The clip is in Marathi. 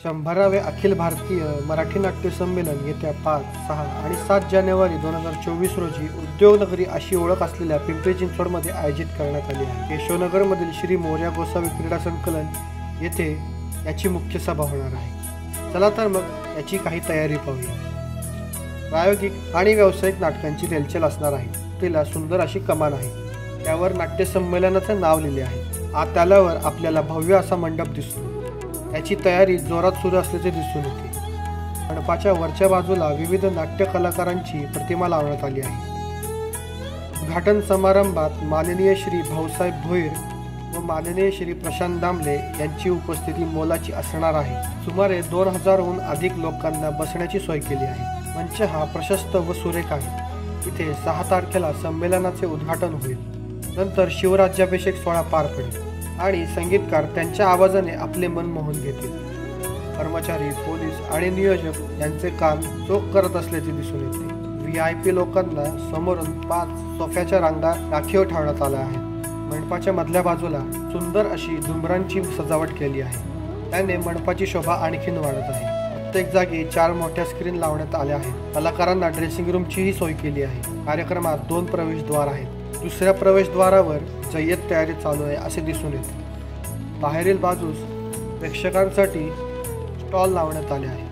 100वे अखिल भारतीय मराठी नाट्य संमेलन येत्या 5, 6 आणि 7 जानेवारी 2024 रोजी उद्योगनगरी अशी ओळख असलेल्या पिंपरी चिंचवडमध्ये आयोजित करण्यात आली आहे। यशोनगरमधील श्री मोरया गोसावी क्रीडा संकुलन येथे याची मुख्य सभा होणार आहे। चला तर मग याची काही तयारी पाहूया। प्रायोगिक आणि व्यावसायिक नाटकांची रेलचेल असणार आहे। तिला सुंदर अशी कमान आहे, त्यावर नाट्य संमेलनाचे नाव लिहिले आहे। आत आल्यावर आपल्याला भव्य असा मंडप दिसतो, याची तयारी जोरात सुरू असल्याचे दिसून येते। मंडपाच्या वरच्या बाजूला विविध नाट्य कलाकारांची प्रतिमा लावण्यात आली आहे। उद्घाटन समारंभात माननीय श्री भाऊसाहेब भोईर व माननीय श्री प्रशांत दामले यांची उपस्थिती मोलाची असणार आहे। सुमारे 2000हून अधिक लोकांना बसण्याची सोय केली आहे। मंच हा प्रशस्त व सुरेख आहे। इथे 6 तारखेला संमेलनाचे उद्घाटन होईल। नंतर शिवराज्याभिषेक सोहळा पार पडेल आणि संगीतकार त्यांच्या आवाजाने आपले मन मोहून घेतील। कर्मचारी, पोलीस आणि नियोजक यांचे काम चोख करत असल्याचे दिसून येते। VIP लोकांना समोरून 5 सोफ्याच्या रांगा राखीव ठेवण्यात आल्या आहेत। मंडपाच्या मधल्या बाजूला सुंदर अशी झुंबरांची सजावट केली आहे, त्याने मंडपाची शोभा आणखीन वाढत आहे। प्रत्येक जागी 4 मोठ्या स्क्रीन लावण्यात आल्या आहेत। कलाकारांना ड्रेसिंग रूमचीही सोय केली आहे। कार्यक्रमात 2 प्रवेशद्वार आहेत। दुसऱ्या प्रवेशद्वारावर जय्यत तयारी चालू आहे असे दिसून येते। बाहेरील बाजूस प्रेक्षकांसाठी स्टॉल लावण्यात आले आहे।